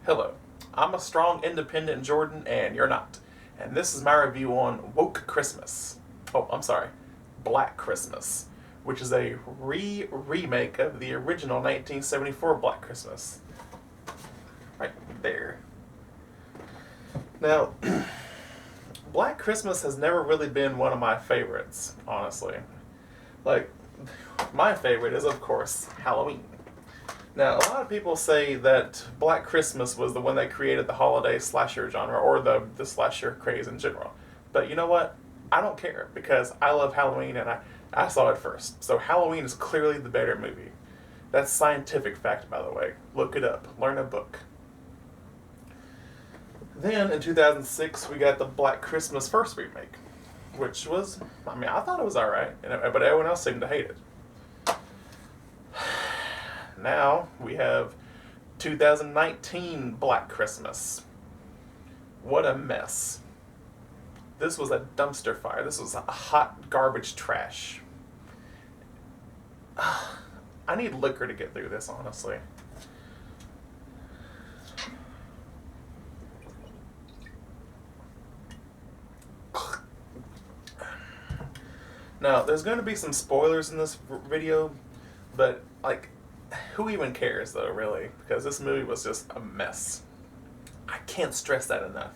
Hello, I'm a strong, independent Jordan, and you're not. And this is my review on Woke Christmas. Oh, I'm sorry, Black Christmas, which is a remake of the original 1974 Black Christmas. Right there. Now, Black Christmas has never really been one of my favorites, honestly. Like, my favorite is, of course, Halloween. Now, a lot of people say that Black Christmas was the one that created the holiday slasher genre, or the slasher craze in general. But you know what? I don't care, because I love Halloween and I saw it first. So Halloween is clearly the better movie. That's scientific fact, by the way. Look it up. Learn a book. Then, in 2006, we got the Black Christmas first remake, which was, I thought it was alright, but everyone else seemed to hate it. Now we have 2019 Black Christmas. What a mess. This was a dumpster fire. This was a hot garbage trash. I need liquor to get through this, honestly. Now, there's going to be some spoilers in this video, but, who even cares, though, really? Because this movie was just a mess. I can't stress that enough.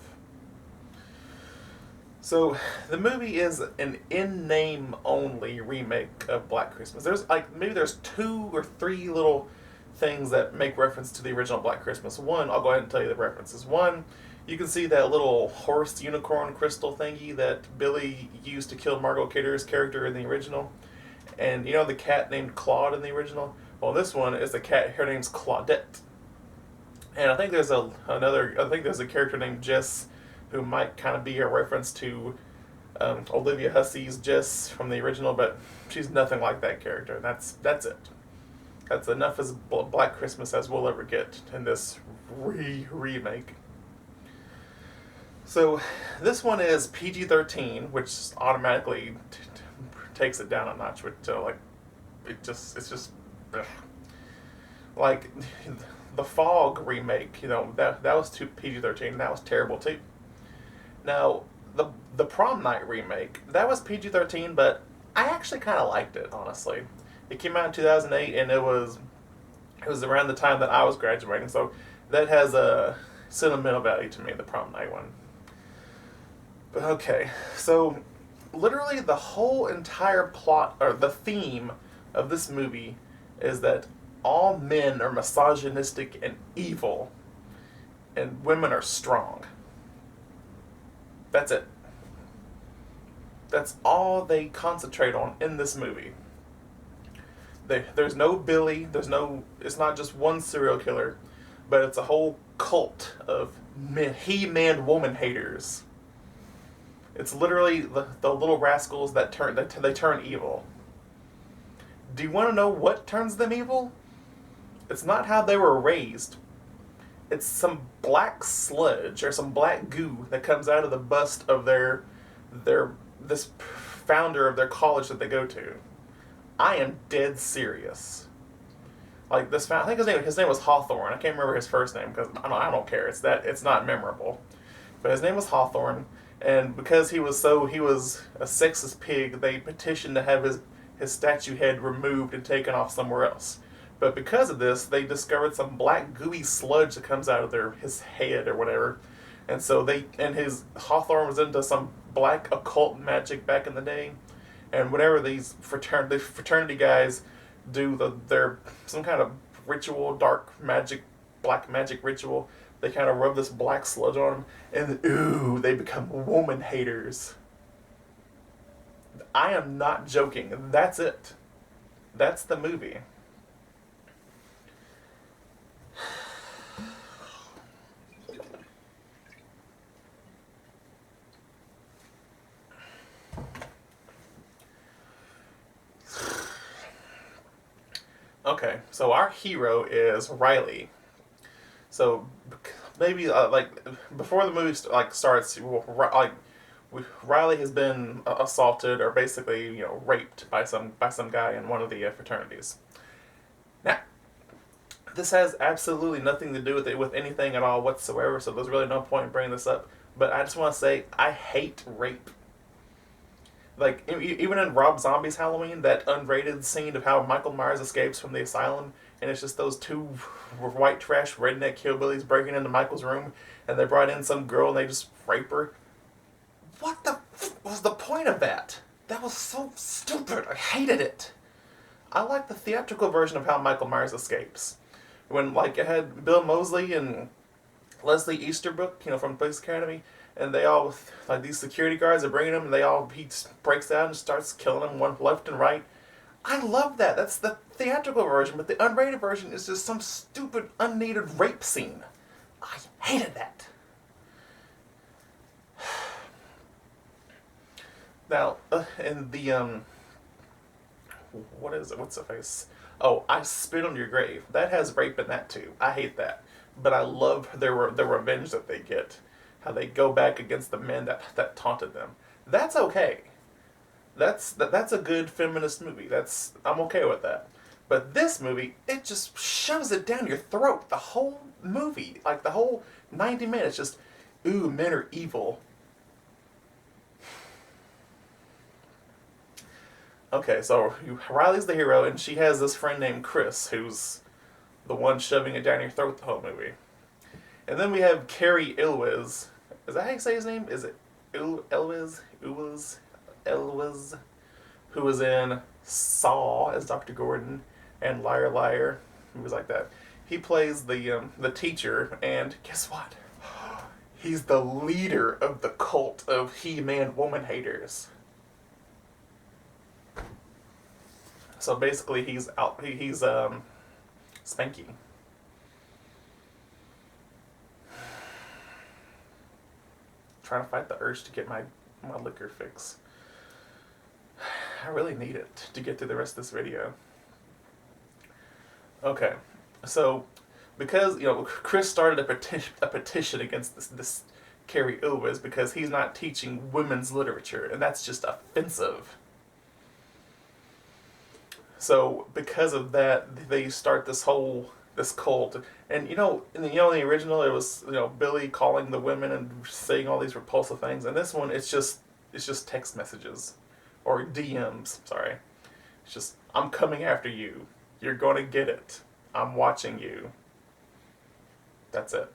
So, the movie is an in-name only remake of Black Christmas. Maybe there's 2 or 3 little things that make reference to the original Black Christmas. One, I'll go ahead and tell you the references. One, you can see that little horse unicorn crystal thingy that Billy used to kill Margot Kidder's character in the original. And you know the cat named Claude in the original? Well, this one is the cat, her name's Claudette. And I think there's a character named Jess who might kind of be a reference to Olivia Hussey's Jess from the original, but she's nothing like that character. That's it. That's enough as Black Christmas as we'll ever get in this remake. So this one is PG-13, which automatically takes it down a notch. It's just ugh. Like the Fog remake. That was too PG-13. That was terrible too. Now the Prom Night remake, that was PG-13, but I actually kind of liked it, honestly. It came out in 2008, and it was around the time that I was graduating, so that has a sentimental value to me, the Prom Night one. But okay, so literally the whole entire plot, or the theme of this movie, is that all men are misogynistic and evil, and women are strong. That's it. That's all they concentrate on in this movie. There's no Billy, it's not just one serial killer, but it's a whole cult of he-man woman haters. It's literally the little rascals that turn evil. Do you want to know what turns them evil? It's not how they were raised. It's some black sludge or some black goo that comes out of the bust of this founder of their college that they go to. I am dead serious. Like this I think his name was Hawthorne. I can't remember his first name because I don't care. It's not memorable. But his name was Hawthorne. And because he was a sexist pig, they petitioned to have his statue head removed and taken off somewhere else. But because of this, they discovered some black gooey sludge that comes out of his head or whatever. And so his Hawthorne was into some black occult magic back in the day. And whenever these fraternity guys do their some kind of ritual, dark magic, black magic ritual, they kind of rub this black sludge on them, and ooh, they become woman haters. I am not joking. That's it. That's the movie. Okay, so our hero is Riley. So maybe before the movie starts, Riley has been assaulted or basically raped by some guy in one of the fraternities. Now, This has absolutely nothing to do with it with anything at all whatsoever, so there's really no point in bringing this up. But I just want to say, I hate rape. Like, even in Rob Zombie's Halloween, that unrated scene of how Michael Myers escapes from the asylum, and it's just those two white trash redneck hillbillies breaking into Michael's room, and they brought in some girl and they just rape her. What the was the point of that? That was so stupid. I hated it. I like the theatrical version of how Michael Myers escapes. When, like, it had Bill Moseley and Leslie Easterbrook, from Police Academy, and they all, like, these security guards are bringing him, and he breaks out and starts killing them one left and right. I love that. That's the theatrical version, but the unrated version is just some stupid, unneeded rape scene. I hated that. Now, in the, what is it? What's the face? Oh, I Spit on Your Grave. That has rape in that too. I hate that. But I love the revenge that they get. How they go back against the men that taunted them. That's okay. That's a good feminist movie. I'm okay with that. But this movie, it just shoves it down your throat. The whole movie, like the whole 90 minutes, just, ooh, men are evil. Okay, so Riley's the hero, and she has this friend named Chris, who's the one shoving it down your throat the whole movie. And then we have Cary Elwes. Is that how you say his name? Is it Elwes? Elwes? Who was in Saw as Dr. Gordon, and Liar Liar, movies like that. He plays the teacher, and guess what? He's the leader of the cult of He-Man woman haters. So basically, he's Spanky. Trying to fight the urge to get my liquor fix. I really need it to get through the rest of this video. Okay, so because Chris started a petition against this Cary Elwes because he's not teaching women's literature, and that's just offensive. So because of that, they start this cult, and in the original it was Billy calling the women and saying all these repulsive things, and this one it's just text messages, or DMs. Sorry, it's just, I'm coming after you. You're gonna get it. I'm watching you. That's it.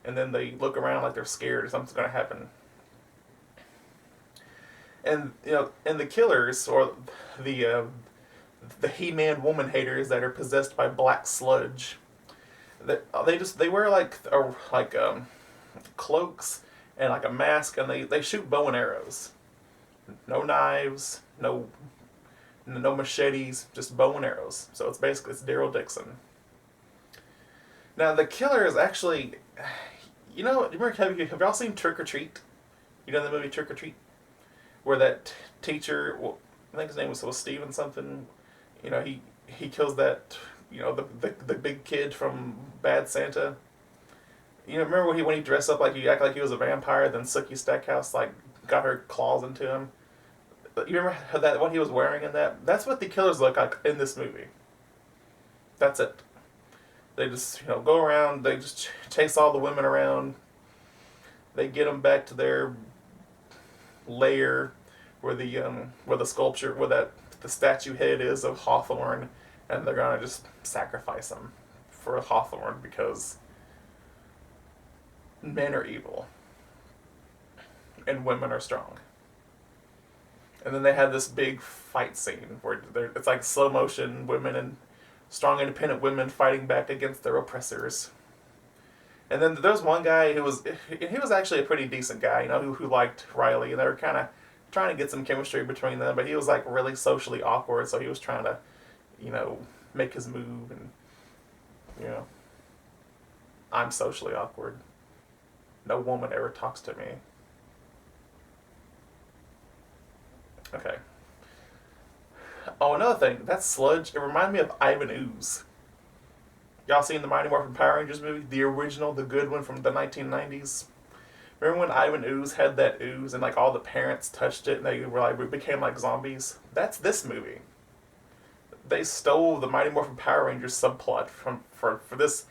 And then they look around like they're scared or something's gonna happen. And and the killers, or the He-Man woman haters that are possessed by black sludge, they wear cloaks and like a mask, and they shoot bow and arrows. No knives, no machetes, just bow and arrows. So it's Daryl Dixon. Now the killer is actually, have y'all seen Trick or Treat? You know the movie Trick or Treat, where that teacher, I think his name was Steven something. He kills that, the big kid from Bad Santa. Remember when he dressed up he acted like he was a vampire, then Sookie Stackhouse got her claws into him. You remember what he was wearing in that? That's what the killers look like in this movie. That's it. They just go around. They just chase all the women around. They get them back to their lair, where the sculpture, the statue head is of Hawthorne, and they're gonna just sacrifice him for Hawthorne because men are evil and women are strong. And then they had this big fight scene where it's like slow motion women and strong independent women fighting back against their oppressors. And then there was one guy he was actually a pretty decent guy, who liked Riley, and they were kind of trying to get some chemistry between them, but he was really socially awkward, so he was trying to, make his move, and, I'm socially awkward. No woman ever talks to me. Okay. Oh, another thing, that sludge, it reminded me of Ivan Ooze. Y'all seen the Mighty Morphin Power Rangers movie? The original, the good one from the 1990s? Remember when Ivan Ooze had that ooze and all the parents touched it and they were became like zombies? That's this movie. they stole the Mighty Morphin Power Rangers subplot for this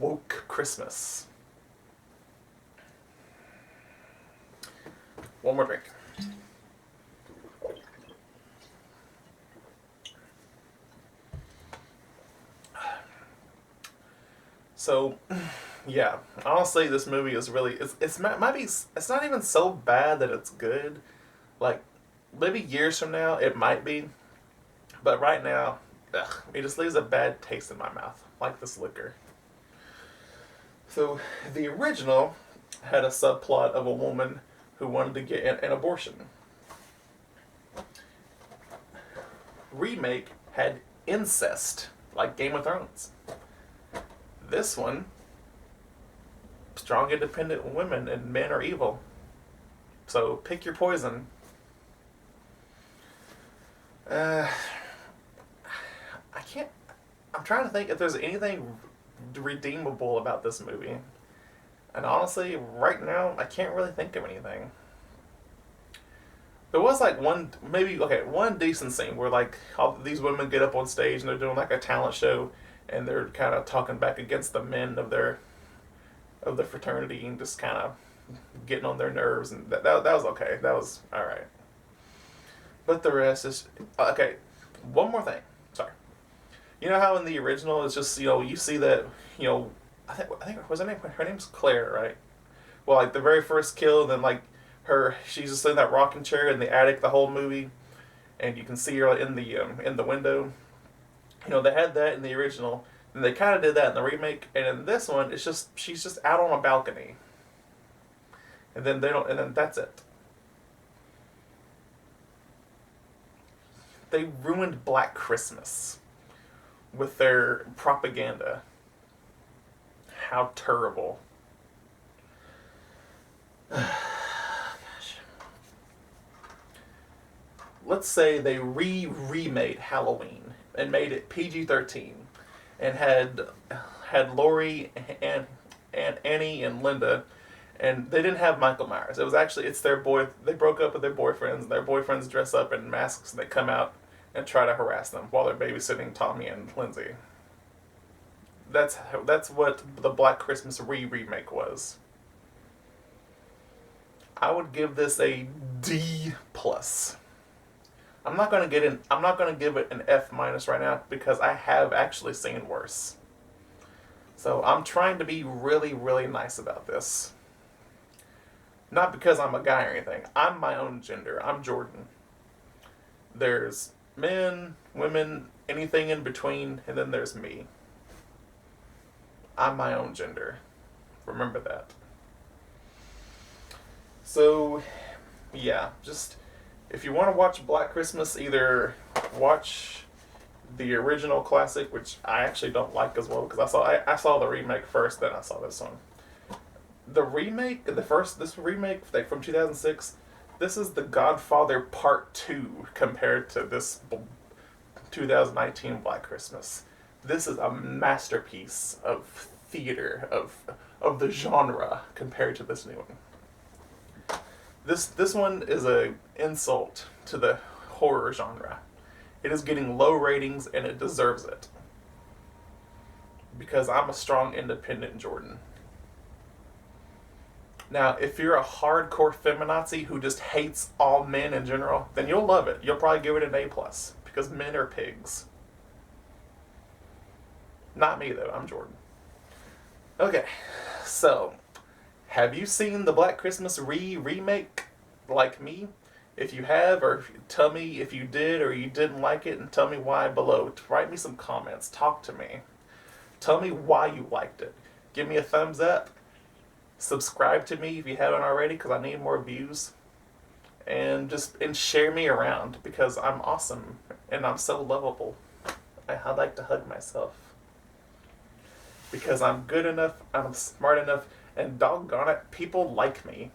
woke Christmas. One more drink. So, yeah, honestly, this movie is really it's might be it's not even so bad that it's good. Like, maybe years from now it might be, but right now, it just leaves a bad taste in my mouth, like this liquor. So, the original had a subplot of a woman who wanted to get an abortion. Remake had incest, like Game of Thrones. This one, strong independent women and men are evil. So pick your poison. I can't. I'm trying to think if there's anything redeemable about this movie. And honestly, right now, I can't really think of anything. There was like one decent scene where like all these women get up on stage and they're doing like a talent show, and they're kind of talking back against the men of the fraternity and just kind of getting on their nerves, and that was okay. That was all right. But the rest is okay. One more thing. Sorry. You know how in the original it's just, you see that, I think was her name's Claire, right? Well, like the very first kill, then like she's just in that rocking chair in the attic the whole movie, and you can see her in the window. They had that in the original, and they kind of did that in the remake, and in this one, it's just she's just out on a balcony, and then that's it. They ruined Black Christmas with their propaganda. How terrible. Gosh. Let's say they remade Halloween and made it PG-13 and had Laurie and Annie and Linda, and they didn't have Michael Myers. It's their boy. They broke up with their boyfriends. Their boyfriends dress up in masks and they come out and try to harass them while they're babysitting Tommy and Lindsay. That's what the Black Christmas remake was. I would give this a D+. I'm not gonna give it an F- right now because I have actually seen worse. So I'm trying to be really, really nice about this. Not because I'm a guy or anything. I'm my own gender. I'm Jordan. There's men, women, anything in between, and then there's me. I'm my own gender. Remember that. So, yeah, just if you want to watch Black Christmas, either watch the original classic, which I actually don't like as well because I saw the remake first, then I saw this one. The remake, this remake from 2006, this is The Godfather Part 2 compared to this 2019 Black Christmas. This is a masterpiece of theater, of the genre compared to this new one. This one is an insult to the horror genre. It is getting low ratings and it deserves it. Because I'm a strong, independent Jordan. Now, if you're a hardcore feminazi who just hates all men in general, then you'll love it. You'll probably give it an A+, because men are pigs. Not me, though. I'm Jordan. Okay, so, have you seen the Black Christmas remake like me? If you have, or tell me if you did or you didn't like it, and tell me why below. Write me some comments. Talk to me. Tell me why you liked it. Give me a thumbs up. Subscribe to me if you haven't already, because I need more views. And share me around, because I'm awesome and I'm so lovable. I like to hug myself. Because I'm good enough, I'm smart enough, and doggone it, people like me.